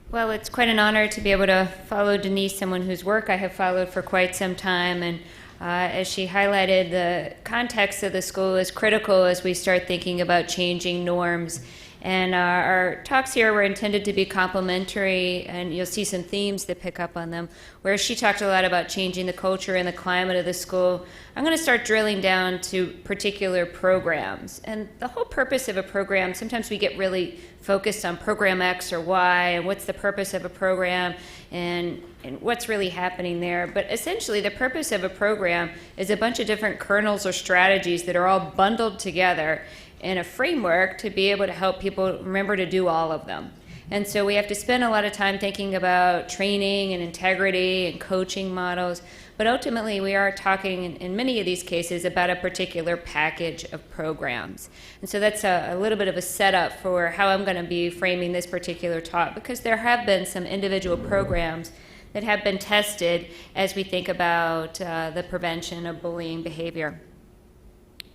Well, it's quite an honor to be able to follow Denise, someone whose work I have followed for quite some time. And as she highlighted, the context of the school is critical as we start thinking about changing norms. And our talks here were intended to be complementary, and you'll see some themes that pick up on them. Where she talked a lot about changing the culture and the climate of the school, I'm going to start drilling down to particular programs. And the whole purpose of a program, sometimes we get really focused on program X or Y, and what's the purpose of a program, and what's really happening there. But essentially, the purpose of a program is a bunch of different kernels or strategies that are all bundled together in a framework to be able to help people remember to do all of them. And so we have to spend a lot of time thinking about training and integrity and coaching models, but ultimately we are talking in many of these cases about a particular package of programs. And so that's a little bit of a setup for how I'm going to be framing this particular talk, because there have been some individual programs that have been tested as we think about the prevention of bullying behavior.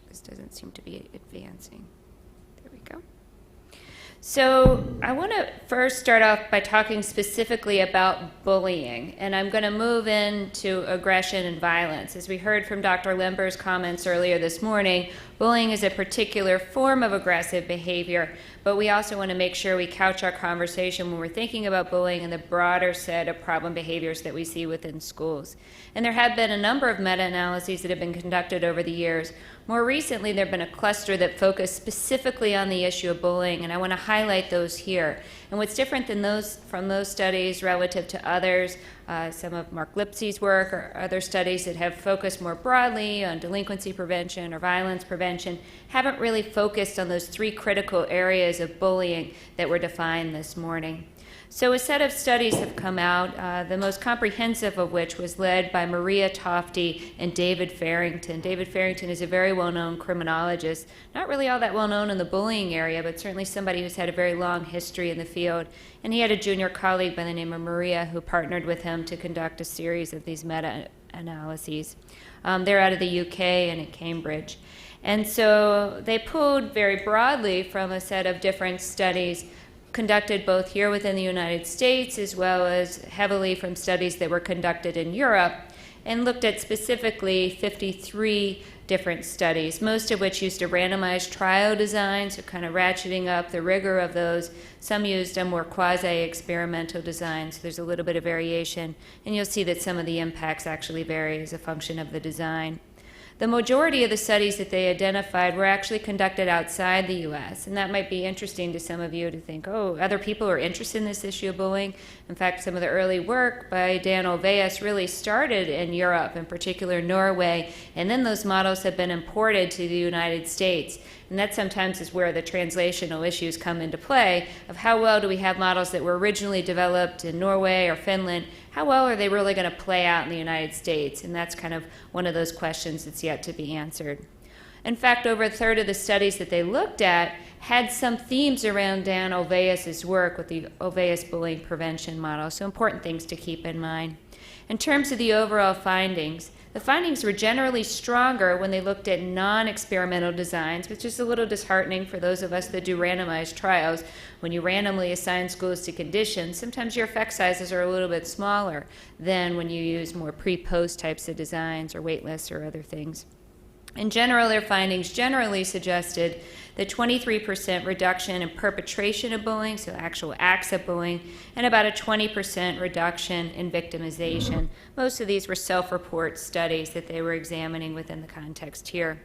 This doesn't seem to be advancing. There we go. So I want to first start off by talking specifically about bullying, and I'm going to move into aggression and violence. As we heard from Dr. Lember's comments earlier this morning, bullying is a particular form of aggressive behavior, but we also want to make sure we couch our conversation when we're thinking about bullying in the broader set of problem behaviors that we see within schools. And there have been a number of meta-analyses that have been conducted over the years. More recently, there have been a cluster that focused specifically on the issue of bullying, and I want to highlight those here. And what's different than from those studies relative to others, some of Mark Lipsey's work or other studies that have focused more broadly on delinquency prevention or violence prevention, haven't really focused on those three critical areas of bullying that were defined this morning. So a set of studies have come out, the most comprehensive of which was led by Maria Ttofi and David Farrington. David Farrington is a very well-known criminologist, not really all that well-known in the bullying area, but certainly somebody who's had a very long history in the field. And he had a junior colleague by the name of Maria who partnered with him to conduct a series of these meta-analyses. They're out of the UK and at Cambridge. And so they pulled very broadly from a set of different studies conducted both here within the United States as well as heavily from studies that were conducted in Europe, and looked at specifically 53 different studies, most of which used a randomized trial design, so kind of ratcheting up the rigor of those. Some used a more quasi-experimental design, so there's a little bit of variation, and you'll see that some of the impacts actually vary as a function of the design. The majority of the studies that they identified were actually conducted outside the U.S., and that might be interesting to some of you to think, oh, other people are interested in this issue of bullying. In fact, some of the early work by Dan Olweus really started in Europe, in particular Norway, and then those models have been imported to the United States. And that sometimes is where the translational issues come into play, of how well do we have models that were originally developed in Norway or Finland, how well are they really going to play out in the United States? And that's kind of one of those questions that's yet to be answered. In fact, over a third of the studies that they looked at had some themes around Dan Olweus' work with the Olweus bullying prevention model, so important things to keep in mind. In terms of the overall findings, the findings were generally stronger when they looked at non-experimental designs, which is a little disheartening for those of us that do randomized trials. When you randomly assign schools to conditions, sometimes your effect sizes are a little bit smaller than when you use more pre-post types of designs or wait lists or other things. In general, their findings generally suggested that 23% reduction in perpetration of bullying, so actual acts of bullying, and about a 20% reduction in victimization. Most of these were self-report studies that they were examining within the context here.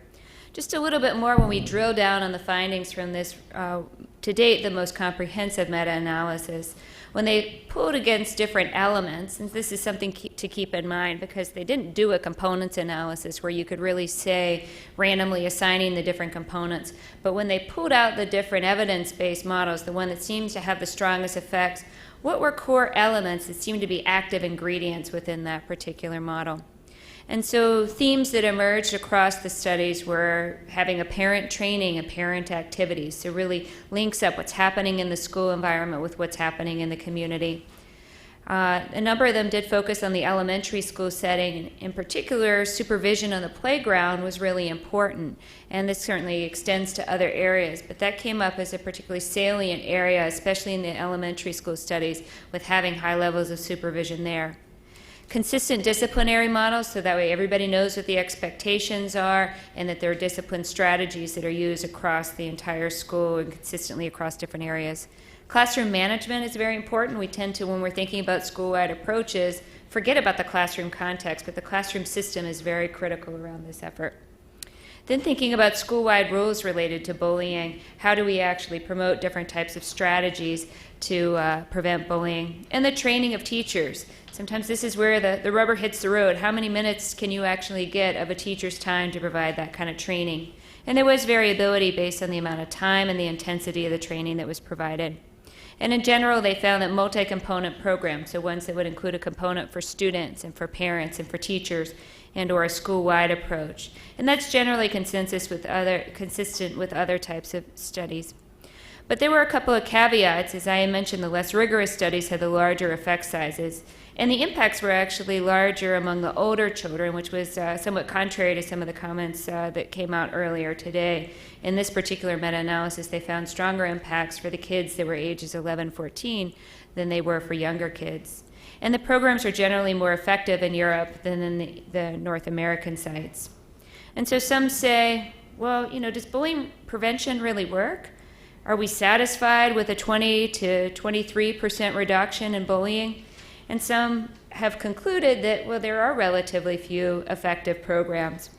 Just a little bit more when we drill down on the findings from this, to date, the most comprehensive meta-analysis. When they pulled against different elements, and this is something to keep in mind because they didn't do a components analysis where you could really say randomly assigning the different components, but when they pulled out the different evidence-based models, the one that seems to have the strongest effects, what were core elements that seemed to be active ingredients within that particular model? And so themes that emerged across the studies were having a parent training and parent activities, so really links up what's happening in the school environment with what's happening in the community. A number of them did focus on the elementary school setting. In particular, supervision on the playground was really important, and this certainly extends to other areas, but that came up as a particularly salient area, especially in the elementary school studies, with having high levels of supervision there. Consistent disciplinary models, so that way everybody knows what the expectations are and that there are discipline strategies that are used across the entire school and consistently across different areas. Classroom management is very important. We tend to, when we're thinking about school-wide approaches, forget about the classroom context, but the classroom system is very critical around this effort. Then thinking about school-wide rules related to bullying, how do we actually promote different types of strategies to prevent bullying? And the training of teachers. Sometimes this is where the rubber hits the road. How many minutes can you actually get of a teacher's time to provide that kind of training? And there was variability based on the amount of time and the intensity of the training that was provided. And in general, they found that multi-component programs, so ones that would include a component for students and for parents and for teachers and or a school-wide approach. And that's generally consistent with other types of studies. But there were a couple of caveats. As I mentioned, the less rigorous studies had the larger effect sizes. And the impacts were actually larger among the older children, which was somewhat contrary to some of the comments that came out earlier today. In this particular meta-analysis, they found stronger impacts for the kids that were ages 11-14 than they were for younger kids. And the programs were generally more effective in Europe than in the North American sites. And so some say, well, does bullying prevention really work? Are we satisfied with a 20 to 23% reduction in bullying? And some have concluded that, well, there are relatively few effective programs.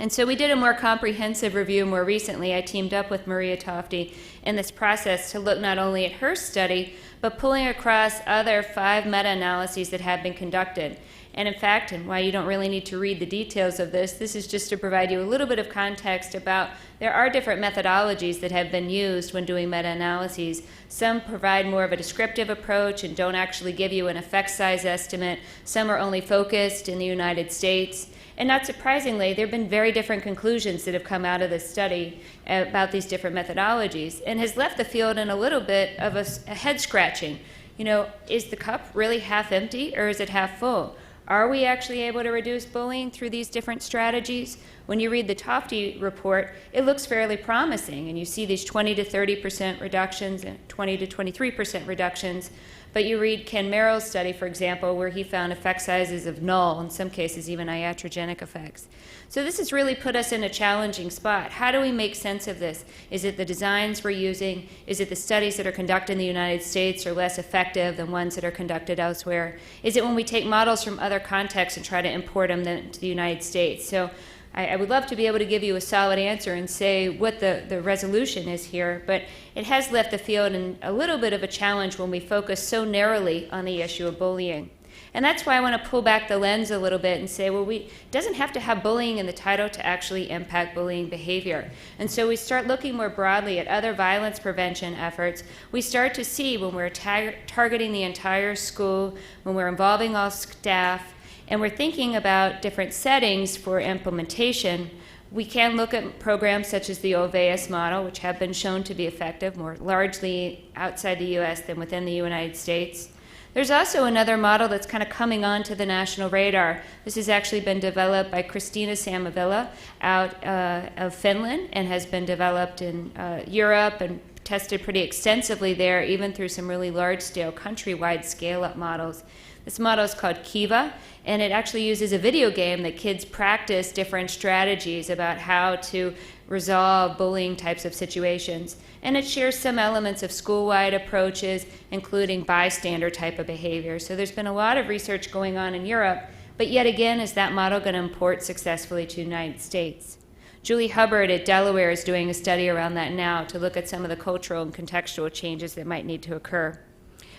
And so we did a more comprehensive review more recently. I teamed up with Maria Ttofi in this process to look not only at her study, but pulling across other 5 meta-analyses that have been conducted. And in fact, and why you don't really need to read the details of this is just to provide you a little bit of context about there are different methodologies that have been used when doing meta-analyses. Some provide more of a descriptive approach and don't actually give you an effect size estimate. Some are only focused in the United States. And not surprisingly, there have been very different conclusions that have come out of this study about these different methodologies and has left the field in a little bit of a head scratching. Is the cup really half empty or is it half full? Are we actually able to reduce bullying through these different strategies? When you read the Ttofi report, it looks fairly promising, and you see these 20 to 30% reductions and 20 to 23% reductions. But you read Ken Merrill's study, for example, where he found effect sizes of null, in some cases even iatrogenic effects. So this has really put us in a challenging spot. How do we make sense of this? Is it the designs we're using? Is it the studies that are conducted in the United States are less effective than ones that are conducted elsewhere? Is it when we take models from other contexts and try to import them to the United States? So I would love to be able to give you a solid answer and say what the resolution is here, but it has left the field in a little bit of a challenge when we focus so narrowly on the issue of bullying. And that's why I want to pull back the lens a little bit and say, well, it doesn't have to have bullying in the title to actually impact bullying behavior. And so we start looking more broadly at other violence prevention efforts. We start to see when we're targeting the entire school, when we're involving all staff, and we're thinking about different settings for implementation, we can look at programs such as the Olweus model, which have been shown to be effective, more largely outside the U.S. than within the United States. There's also another model that's kind of coming onto the national radar. This has actually been developed by Christina Samavilla out of Finland and has been developed in Europe and tested pretty extensively there, even through some really large-scale, countrywide scale-up models. This model is called Kiva, and it actually uses a video game that kids practice different strategies about how to resolve bullying types of situations. And it shares some elements of school-wide approaches, including bystander type of behavior. So there's been a lot of research going on in Europe, but yet again, is that model going to import successfully to the United States? Julie Hubbard at Delaware is doing a study around that now to look at some of the cultural and contextual changes that might need to occur.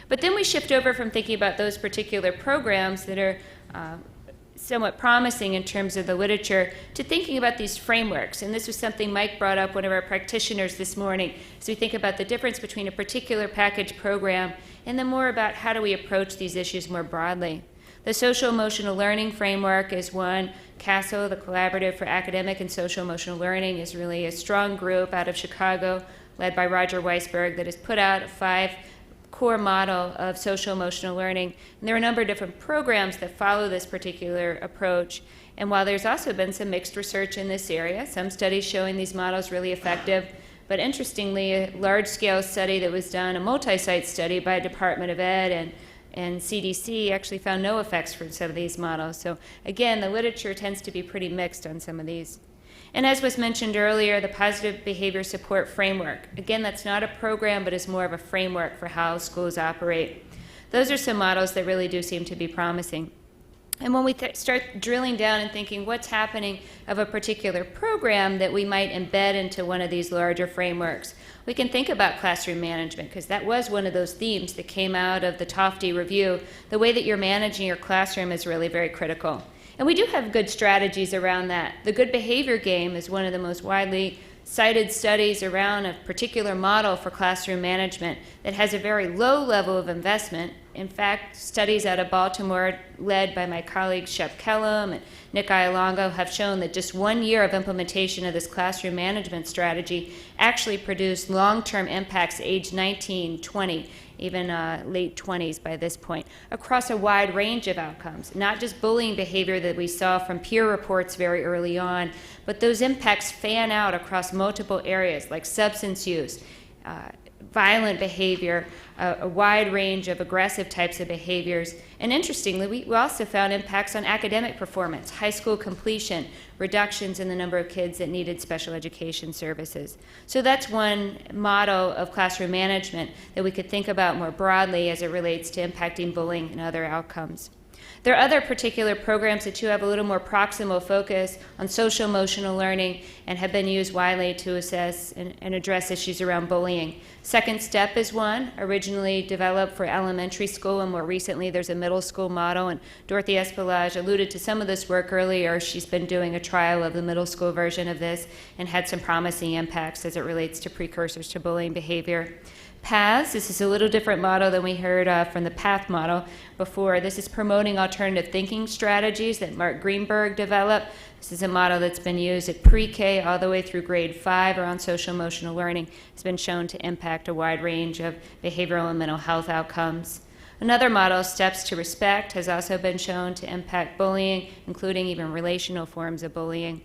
But then we shift over from thinking about those particular programs that are somewhat promising in terms of the literature to thinking about these frameworks. And this was something Mike brought up, one of our practitioners this morning, as we think about the difference between a particular package program and then more about how do we approach these issues more broadly. The social emotional learning framework is one. CASEL, the Collaborative for Academic and Social Emotional Learning, is really a strong group out of Chicago led by Roger Weisberg that has put out 5 core model of social emotional learning. And there are a number of different programs that follow this particular approach. And while there's also been some mixed research in this area, some studies showing these models really effective, but interestingly, a large-scale study that was done, a multi-site study by Department of Ed and CDC, actually found no effects for some of these models. So again, the literature tends to be pretty mixed on some of these. And as was mentioned earlier, the positive behavior support framework. Again, that's not a program, but is more of a framework for how schools operate. Those are some models that really do seem to be promising. And when we start drilling down and thinking what's happening of a particular program that we might embed into one of these larger frameworks, we can think about classroom management, because that was one of those themes that came out of the Ttofi review. The way that you're managing your classroom is really very critical. And we do have good strategies around that. The good behavior game is one of the most widely cited studies around a particular model for classroom management that has a very low level of investment. In fact, studies out of Baltimore, led by my colleagues Shep Kellum and Nick Ialongo, have shown that just 1 year of implementation of this classroom management strategy actually produced long-term impacts age 19, 20, even late 20s by this point, across a wide range of outcomes. Not just bullying behavior that we saw from peer reports very early on, but those impacts fan out across multiple areas like substance use, violent behavior, a wide range of aggressive types of behaviors. And interestingly, we also found impacts on academic performance, high school completion, reductions in the number of kids that needed special education services. So that's one model of classroom management that we could think about more broadly as it relates to impacting bullying and other outcomes. There are other particular programs that have a little more proximal focus on social emotional learning and have been used widely to assess and address issues around bullying. secondSTEP is one, originally developed for elementary school, and more recently there's a middle school model, and Dorothy Espelage alluded to some of this work earlier. She's been doing a trial of the middle school version of this and had some promising impacts as it relates to precursors to bullying behavior. PATHs, this is a little different model than we heard from the PATH model before. This is promoting alternative thinking strategies that Mark Greenberg developed. This is a model that's been used at pre-K all the way through grade 5 around social emotional learning. It's been shown to impact a wide range of behavioral and mental health outcomes. Another model, Steps to Respect, has also been shown to impact bullying, including even relational forms of bullying.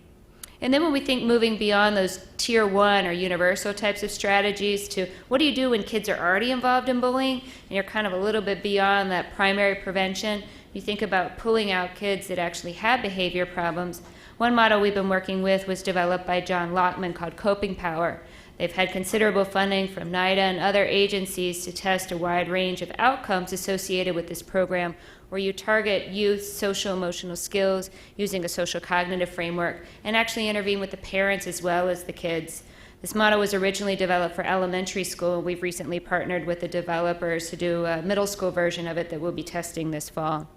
And then when we think moving beyond those tier 1 or universal types of strategies to what do you do when kids are already involved in bullying and you're kind of a little bit beyond that primary prevention, you think about pulling out kids that actually have behavior problems. One model we've been working with was developed by John Lockman called Coping Power. They've had considerable funding from NIDA and other agencies to test a wide range of outcomes associated with this program, where you target youth social emotional skills using a social cognitive framework and actually intervene with the parents as well as the kids. This model was originally developed for elementary school. We've recently partnered with the developers to do a middle school version of it that we'll be testing this fall.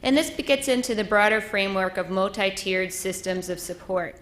And this gets into the broader framework of multi-tiered systems of support.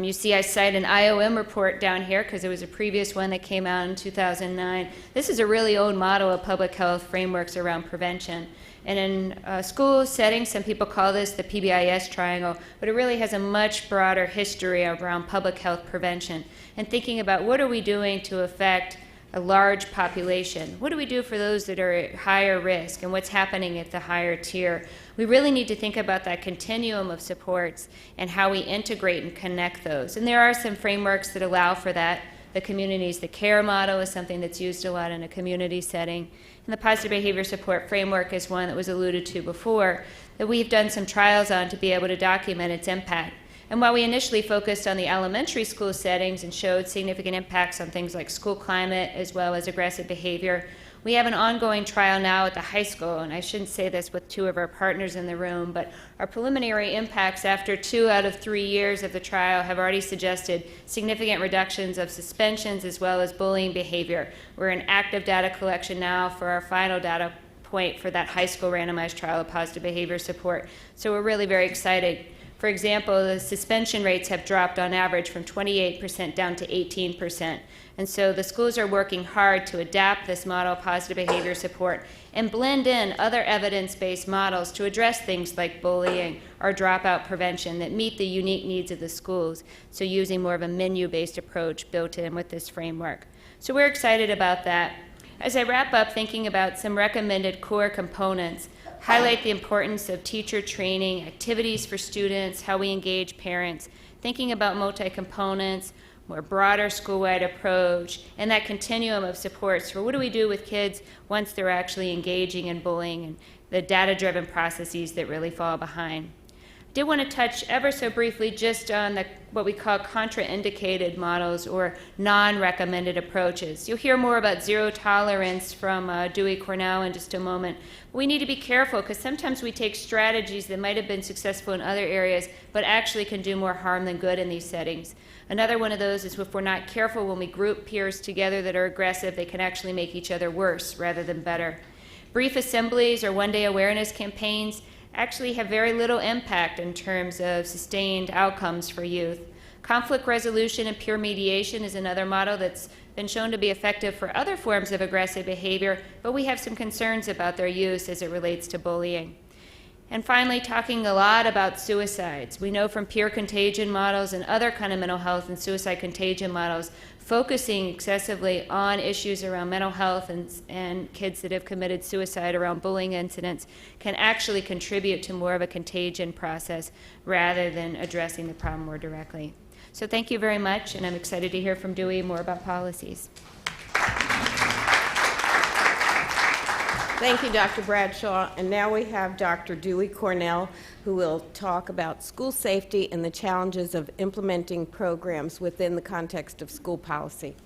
You see I cite an IOM report down here because it was a previous one that came out in 2009. This is a really old model of public health frameworks around prevention. And in a school setting, some people call this the PBIS triangle, but it really has a much broader history around public health prevention and thinking about what are we doing to affect a large population. What do we do for those that are at higher risk and what's happening at the higher tier? We really need to think about that continuum of supports and how we integrate and connect those. And there are some frameworks that allow for that. The communities, the care model is something that's used a lot in a community setting. And the positive behavior support framework is one that was alluded to before that we've done some trials on to be able to document its impact. And while we initially focused on the elementary school settings and showed significant impacts on things like school climate as well as aggressive behavior, we have an ongoing trial now at the high school, and I shouldn't say this with two of our partners in the room, but our preliminary impacts after 2 out of 3 years of the trial have already suggested significant reductions of suspensions as well as bullying behavior. We're in active data collection now for our final data point for that high school randomized trial of positive behavior support. So we're really very excited. For example, the suspension rates have dropped on average from 28% down to 18%. And so the schools are working hard to adapt this model of positive behavior support and blend in other evidence-based models to address things like bullying or dropout prevention that meet the unique needs of the schools. So using more of a menu-based approach built in with this framework. So we're excited about that. As I wrap up, thinking about some recommended core components, highlight the importance of teacher training, activities for students, how we engage parents, thinking about multi-components, more broader school-wide approach, and that continuum of supports for what do we do with kids once they're actually engaging in bullying and the data-driven processes that really fall behind. I did want to touch ever so briefly just on what we call contraindicated models or non-recommended approaches. You'll hear more about zero tolerance from Dewey Cornell in just a moment. We need to be careful because sometimes we take strategies that might have been successful in other areas but actually can do more harm than good in these settings. Another one of those is if we're not careful when we group peers together that are aggressive, they can actually make each other worse rather than better. Brief assemblies or one-day awareness campaigns actually have very little impact in terms of sustained outcomes for youth. Conflict resolution and peer mediation is another model that's been shown to be effective for other forms of aggressive behavior, but we have some concerns about their use as it relates to bullying. And finally, talking a lot about suicides. We know from peer contagion models and other kind of mental health and suicide contagion models, focusing excessively on issues around mental health and kids that have committed suicide around bullying incidents can actually contribute to more of a contagion process rather than addressing the problem more directly. So thank you very much, and I'm excited to hear from Dewey more about policies. Thank you, Dr. Bradshaw. And now we have Dr. Dewey Cornell, who will talk about school safety and the challenges of implementing programs within the context of school policy.